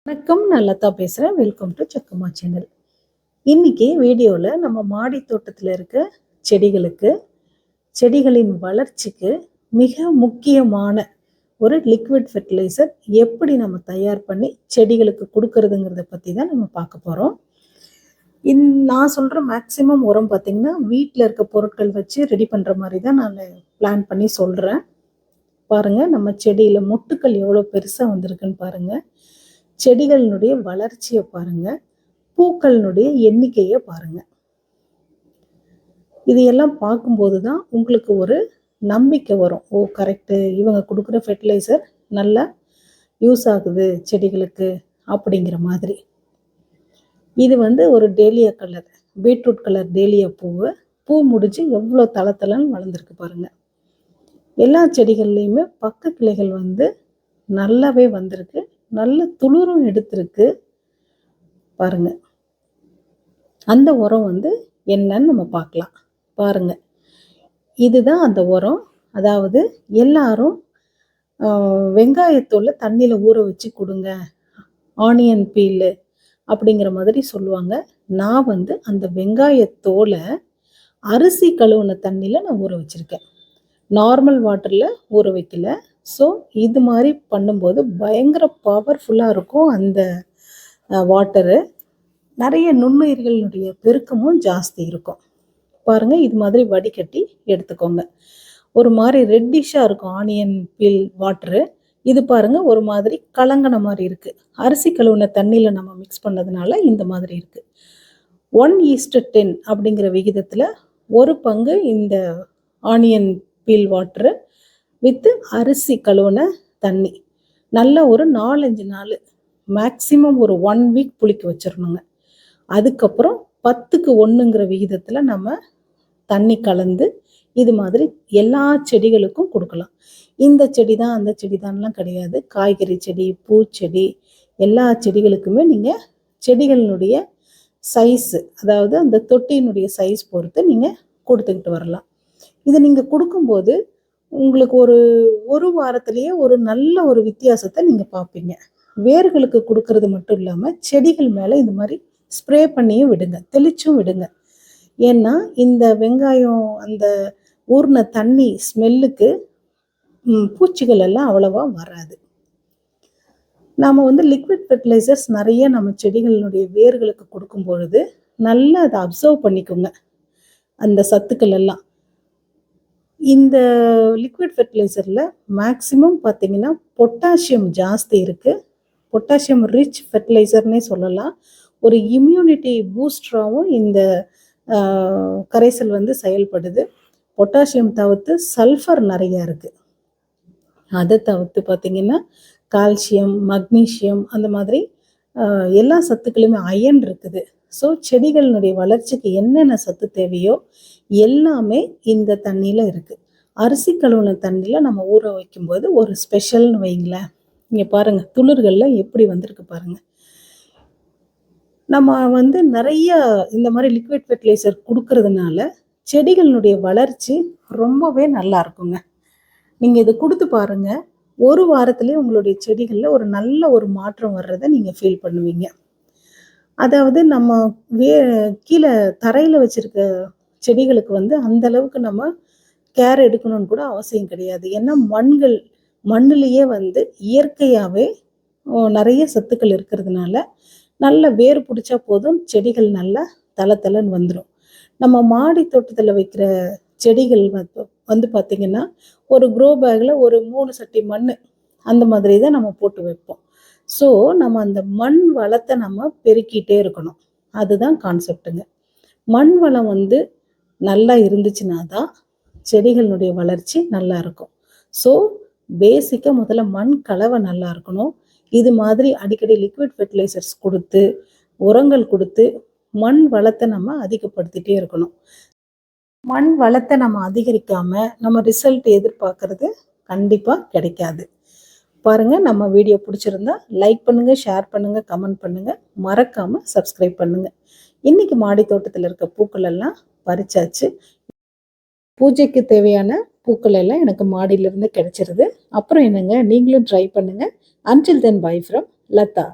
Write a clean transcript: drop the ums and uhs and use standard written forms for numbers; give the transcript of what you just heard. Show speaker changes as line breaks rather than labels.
வணக்கம், நான் லதா பேசுகிறேன். Welcome to Chakkamma channel. இன்னைக்கு வீடியோவில் நம்ம மாடி தோட்டத்தில் இருக்க செடிகளுக்கு, செடிகளின் வளர்ச்சிக்கு மிக முக்கியமான ஒரு லிக்விட் ஃபெர்டிலைசர் எப்படி நம்ம தயார் பண்ணி செடிகளுக்கு கொடுக்கறதுங்கிறத பற்றி தான் நம்ம பார்க்க போகிறோம். நான் சொல்கிற மேக்சிமம் உரம் பார்த்திங்கன்னா வீட்டில் இருக்க பொருட்கள் வச்சு ரெடி பண்ணுற மாதிரி தான் நான் பிளான் பண்ணி சொல்கிறேன். பாருங்கள், நம்ம செடியில் மொட்டுக்கள் எவ்வளோ பெருசாக வந்திருக்குன்னு பாருங்கள். செடிகளினுடைய வளர்ச்சியை பாருங்க, பூக்களினுடைய எண்ணிக்கையை பாருங்க. இது எல்லாம் பார்க்கும்போது தான் உங்களுக்கு ஒரு நம்பிக்கை வரும். ஓ கரெக்டு, இவங்க கொடுக்குற ஃபெர்டிலைசர் நல்லா யூஸ் ஆகுது செடிகளுக்கு அப்படிங்கிற மாதிரி. இது ஒரு dahlia colour, beetroot colour dahlia பூ முடிஞ்சு எவ்வளோ தளத்தலன்னு வளர்ந்துருக்கு பாருங்க. எல்லா செடிகள்லையுமே பக்க கிளைகள் நல்லாவே வந்திருக்கு, நல்ல துளிரும் எடுத்திருக்கு பாருங்க. அந்த உரம் என்னன்னு நம்ம பார்க்கலாம். பாருங்க, இதுதான் அந்த உரம். அதாவது எல்லாரும் வெங்காயத்தோலை தண்ணியில் ஊற வச்சு கொடுங்க, ஆனியன் பீல் அப்படிங்கிற மாதிரி சொல்லுவாங்க. நான் அந்த வெங்காயத்தோலை அரிசி கழுவுன தண்ணியில் நான் ஊற வச்சுருக்கேன், நார்மல் வாட்டரில் ஊற வைக்கல. ஸோ இது மாதிரி பண்ணும்போது பயங்கர பவர்ஃபுல்லாக இருக்கும் அந்த வாட்டரு. நிறைய நுண்ணுயிர்களுடைய பெருக்கமும் ஜாஸ்தி இருக்கும். பாருங்கள், இது மாதிரி வடிகட்டி எடுத்துக்கோங்க. ஒரு மாதிரி ரெட்டிஷாக இருக்கும் ஆனியன் பீல் வாட்டரு. இது பாருங்கள், ஒரு மாதிரி கலங்கின மாதிரி இருக்குது. அரிசி கழுவுன தண்ணியில் நம்ம மிக்ஸ் பண்ணதுனால இந்த மாதிரி இருக்குது. 1:10 அப்படிங்கிற விகிதத்தில் ஒரு பங்கு இந்த ஆனியன் பீல் வாட்டரு வித்து அரிசி கழுவுன தண்ணி நல்லா ஒரு 4-5 நாள், மேக்சிமம் ஒரு 1 வீக் புளிக்க வச்சிடணுங்க. அதுக்கப்புறம் 10:1ங்கிற விகிதத்தில் நம்ம தண்ணி கலந்து இது மாதிரி எல்லா செடிகளுக்கும் கொடுக்கலாம். இந்த செடி தான் அந்த செடி தான்லாம் கிடையாது. காய்கறி செடி, பூச்செடி, எல்லா செடிகளுக்குமே நீங்கள் செடிகளினுடைய சைஸு, அதாவது அந்த தொட்டியினுடைய சைஸ் பொறுத்து நீங்கள் கொடுத்துக்கிட்டு வரலாம். இதை நீங்கள் கொடுக்கும்போது உங்களுக்கு ஒரு வாரத்திலேயே ஒரு நல்ல ஒரு வித்தியாசத்தை நீங்கள் பார்ப்பீங்க. வேர்களுக்கு கொடுக்கறது மட்டும் இல்லாமல் செடிகள் மேலே இந்த மாதிரி ஸ்ப்ரே பண்ணியும் விடுங்க, தெளிச்சும் விடுங்க. ஏன்னா இந்த வெங்காயம் அந்த ஊர்ன தண்ணி ஸ்மெல்லுக்கு பூச்சிகள் எல்லாம் அவ்வளவா வராது. நாம் லிக்விட் ஃபெர்டிலைசர்ஸ் நிறைய நம்ம செடிகளினுடைய வேர்களுக்கு கொடுக்கும் பொழுது நல்லா அதை அப்சர்வ் பண்ணிக்கோங்க அந்த சத்துக்கள் எல்லாம். இந்த லிக்விட் ஃபெர்டிலைசரில் மேக்ஸிமம் பார்த்தீங்கன்னா பொட்டாசியம் ஜாஸ்தி இருக்குது. பொட்டாசியம் ரிச் ஃபெர்டிலைசர்னே சொல்லலாம். ஒரு இம்யூனிட்டி பூஸ்டராகவும் இந்த கரைசல் செயல்படுது. பொட்டாசியம் தவிர்த்து சல்ஃபர் நிறையா இருக்குது. அதை தவிர்த்து பார்த்திங்கன்னா கால்சியம், மக்னீஷியம், அந்த மாதிரி எல்லா சத்துக்களுமே அயன் இருக்குது. ஸோ செடிகளினுடைய வளர்ச்சிக்கு என்னென்ன சத்து தேவையோ எல்லாமே இந்த தண்ணியில் இருக்குது. அரிசி கழுவுன தண்ணியில் நம்ம ஊற வைக்கும்போது ஒரு ஸ்பெஷல்னு வைங்களேன். இங்கே பாருங்கள், துளிர்களில் எப்படி வந்திருக்கு பாருங்கள். நம்ம நிறைய இந்த மாதிரி லிக்விட் ஃபெர்டிலைசர் கொடுக்கறதுனால செடிகளினுடைய வளர்ச்சி ரொம்பவே நல்லா இருக்குங்க. நீங்கள் இது கொடுத்து பாருங்கள், ஒரு வாரத்துலேயே உங்களுடைய செடிகளில் ஒரு நல்ல ஒரு மாற்றம் வர்றதை நீங்கள் ஃபீல் பண்ணுவீங்க. அதாவது நம்ம கீழே தரையில் வச்சுருக்க செடிகளுக்கு அந்த அளவுக்கு நம்ம கேர் எடுக்கணும்னு கூட அவசியம் கிடையாது. ஏன்னா மண்ணிலேயே இயற்கையாகவே நிறைய சத்துக்கள் இருக்கிறதுனால நல்ல வேர் பிடிச்சா போதும், செடிகள் நல்லா தளன்னு வந்துடும். நம்ம மாடி தோட்டத்தில் வைக்கிற செடிகள் பார்த்திங்கன்னா ஒரு க்ரோ பேக்கில் ஒரு 3 சட்டி மண் அந்த மாதிரி தான் நம்ம போட்டு வைப்போம். ஸோ நம்ம அந்த மண் வளத்தை நம்ம பெருக்கிட்டே இருக்கணும். அதுதான் கான்செப்டுங்க. மண் வளம் நல்லா இருந்துச்சுன்னா தான் செடிகளினுடைய வளர்ச்சி நல்லா இருக்கும். ஸோ பேசிக்காக முதல்ல மண் கலவை நல்லா இருக்கணும். இது மாதிரி அடிக்கடி லிக்விட் ஃபெர்டிலைசர்ஸ் கொடுத்து, உரங்கள் கொடுத்து மண் வளத்தை நம்ம அதிகப்படுத்திகிட்டே இருக்கணும். மண் வளத்தை நம்ம அதிகரிக்காமல் நம்ம ரிசல்ட் எதிர்பார்க்கறது கண்டிப்பாக கிடைக்காது. பாருங்கள், நம்ம வீடியோ பிடிச்சிருந்தா லைக் பண்ணுங்கள், ஷேர் பண்ணுங்கள், கமெண்ட் பண்ணுங்கள், மறக்காமல் சப்ஸ்கிரைப் பண்ணுங்கள். இன்றைக்கி மாடி தோட்டத்தில் இருக்க பூக்கள் எல்லாம் பறிச்சாச்சு. பூஜைக்கு தேவையான பூக்கள் எல்லாம் எனக்கு மாடியிலிருந்து கிடைச்சிருது. அப்புறம் என்னங்க, நீங்களும் ட்ரை பண்ணுங்கள். Until then, bye from Lata.